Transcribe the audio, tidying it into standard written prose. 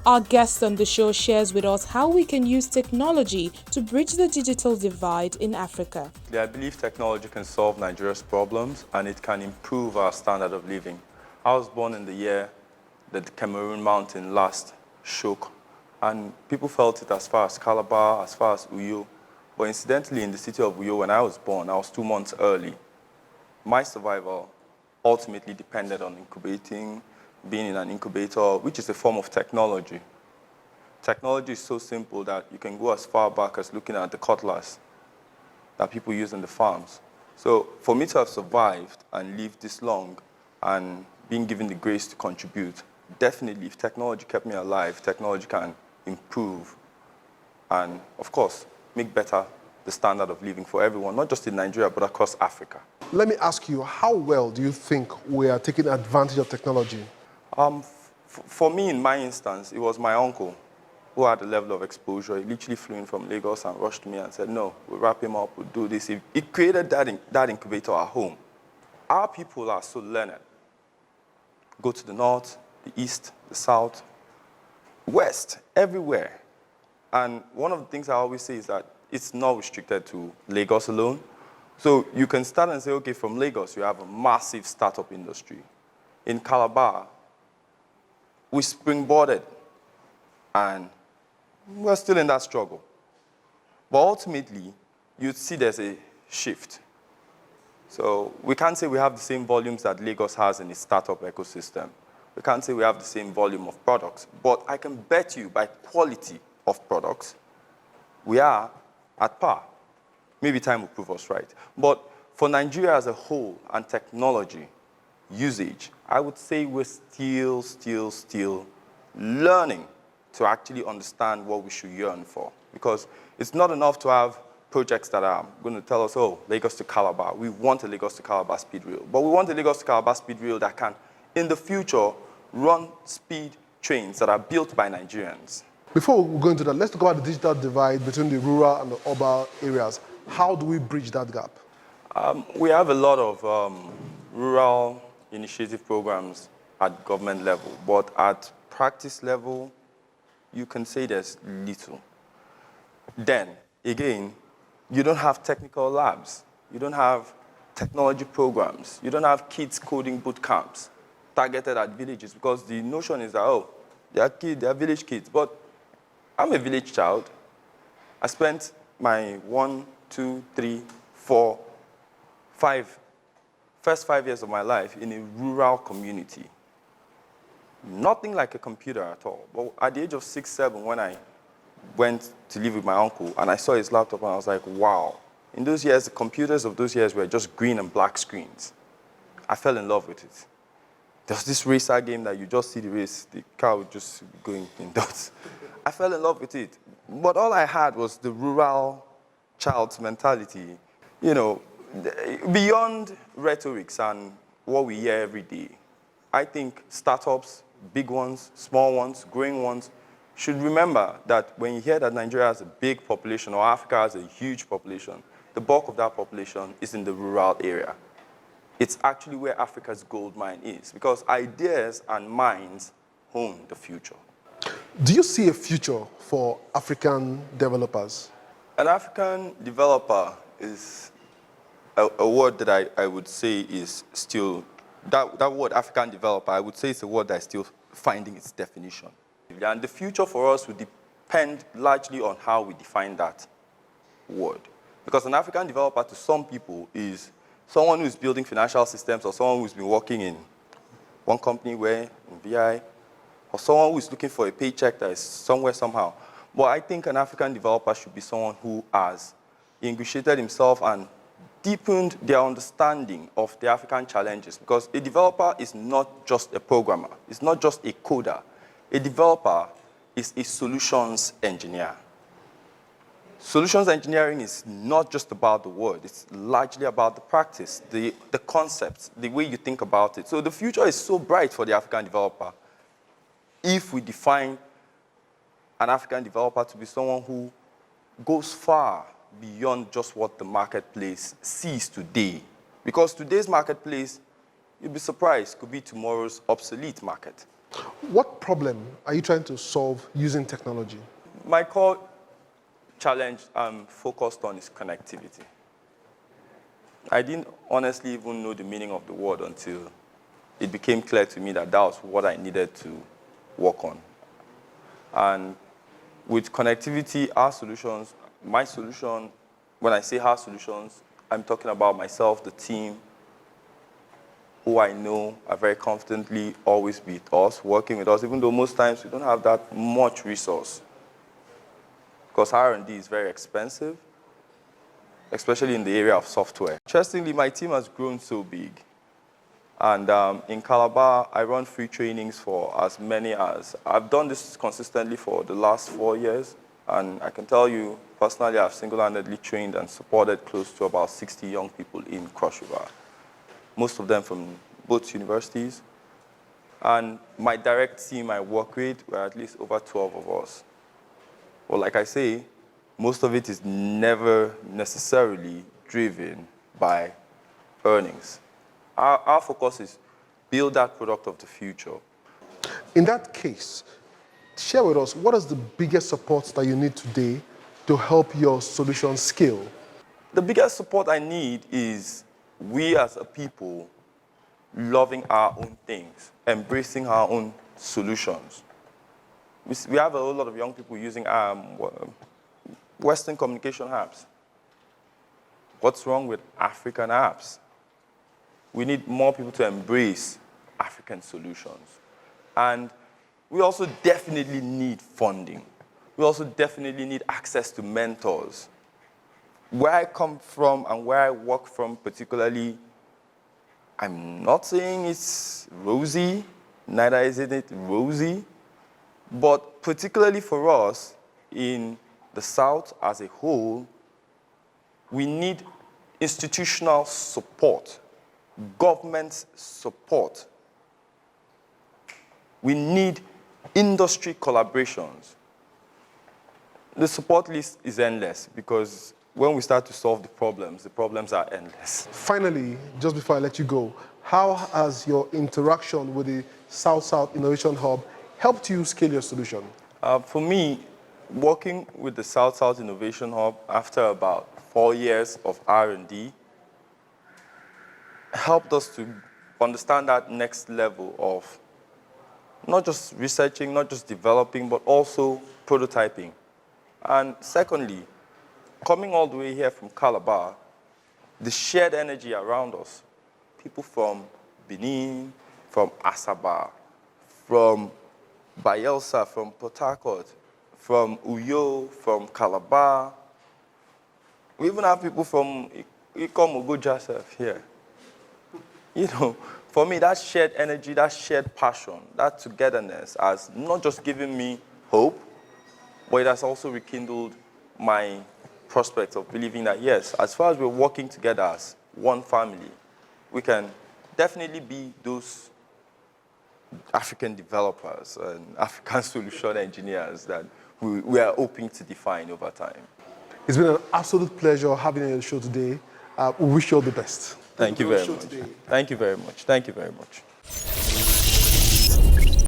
Our guest on the show shares with us how we can use technology to bridge the digital divide in Africa. I believe technology can solve Nigeria's problems and it can improve our standard of living. I was born in the year that the Cameroon mountain last shook, and people felt it as far as Calabar, as far as Uyo. But incidentally, in the city of Uyo, when I was born, I was 2 months early. My survival ultimately depended on incubating, being in an incubator, which is a form of technology. Technology is so simple that you can go as far back as looking at the cutlass that people use in the farms. So for me to have survived and lived this long and being given the grace to contribute, definitely if technology kept me alive, technology can improve and, of course, make better the standard of living for everyone, not just in Nigeria, but across Africa. Let me ask you, how well do you think we are taking advantage of technology? For me, in my instance, it was my uncle who had a level of exposure. He literally flew in from Lagos and rushed to me and said, no, we'll wrap him up, we'll do this. He created that incubator at home. Our people are so learned. Go to the north, the east, the south, west, everywhere. And one of the things I always say is that it's not restricted to Lagos alone. So you can start and say, okay, from Lagos, you have a massive startup industry. In Calabar, we springboarded, and we're still in that struggle. But ultimately, you'd see there's a shift. So we can't say we have the same volumes that Lagos has in its startup ecosystem. We can't say we have the same volume of products. But I can bet you by quality of products, we are at par. Maybe time will prove us right. But for Nigeria as a whole and technology usage, I would say we're still learning to actually understand what we should yearn for. Because it's not enough to have projects that are going to tell us, oh, Lagos to Calabar. We want a Lagos to Calabar speed rail. But we want a Lagos to Calabar speed rail that can, in the future, run speed trains that are built by Nigerians. Before we go into that, let's talk about the digital divide between the rural and the urban areas. How do we bridge that gap? We have a lot of rural initiative programs at government level, but at practice level, you can say there's little. Then, again, you don't have technical labs. You don't have technology programs. You don't have kids coding boot camps targeted at villages, because the notion is that, oh, they are village kids. But I'm a village child. I spent my 1, 2, 3, 4, 5, first 5 years of my life in a rural community. Nothing like a computer at all. But at the age of 6, 7, when I went to live with my uncle and I saw his laptop and I was like, wow. In those years, the computers of those years were just green and black screens. I fell in love with it. There was this racer game that you just see the race, the car would just be going in dots. I fell in love with it. But all I had was the rural child's mentality. You know, beyond rhetorics and what we hear every day, I think startups, big ones, small ones, growing ones, should remember that when you hear that Nigeria has a big population or Africa has a huge population, the bulk of that population is in the rural area. It's actually where Africa's gold mine is, because ideas and minds own the future. Do you see a future for African developers? An African developer is a word that I would say is still, that word African developer, I would say it's a word that is still finding its definition. And the future for us would depend largely on how we define that word. Because an African developer to some people is someone who's building financial systems, or someone who's been working in one company where in VI, or someone who's looking for a paycheck that is somewhere somehow. But I think an African developer should be someone who has ingratiated himself and deepened their understanding of the African challenges. Because a developer is not just a programmer. It's not just a coder. A developer is a solutions engineer. Solutions engineering is not just about the word. It's largely about the practice, the concepts, the way you think about it. So the future is so bright for the African developer if we define an African developer to be someone who goes far beyond just what the marketplace sees today. Because today's marketplace, you'll be surprised, could be tomorrow's obsolete market. What problem are you trying to solve using technology? My core challenge I'm focused on is connectivity. I didn't honestly even know the meaning of the word until it became clear to me that that was what I needed to work on. And with connectivity, our solutions, my solution, when I say our solutions, I'm talking about myself, the team, who I know are very confidently always with us, working with us, even though most times we don't have that much resource. Because R&D is very expensive, especially in the area of software. Interestingly, my team has grown so big. And in Calabar, I run free trainings for as many as, I've done this consistently for the last 4 years. And I can tell you, personally, I've single-handedly trained and supported close to about 60 young people in Cross River. Most of them from both universities. And my direct team I work with were at least over 12 of us. Well, like I say, most of it is never necessarily driven by earnings. Our focus is build that product of the future. In that case, share with us, what is the biggest support that you need today to help your solution scale? The biggest support I need is we as a people loving our own things, embracing our own solutions. We have a whole lot of young people using Western communication apps. What's wrong with African apps? We need more people to embrace African solutions. And we also definitely need funding. We also definitely need access to mentors. Where I come from and where I work from particularly, I'm not saying it's rosy, neither is it rosy, but particularly for us in the South as a whole, we need institutional support, government support. We need industry collaborations. The support list is endless because when we start to solve the problems are endless. Finally, just before I let you go, how has your interaction with the South-South Innovation Hub helped you scale your solution? For me, working with the South-South Innovation Hub after about 4 years of R&D helped us to understand that next level of not just researching, not just developing, but also prototyping. And secondly, coming all the way here from Calabar, the shared energy around us, people from Benin, from Asaba, from Bayelsa, from Port Harcourt, from Uyo, from Calabar. We even have people from Ikomogo Joseph here. You know, for me, that shared energy, that shared passion, that togetherness has not just given me hope, but it has also rekindled my prospect of believing that, yes, as far as we're working together as one family, we can definitely be those African developers and African solution engineers that we are hoping to define over time. It's been an absolute pleasure having you on the show today. We wish you all the best. Thank you very much. Thank you very much. Thank you very much.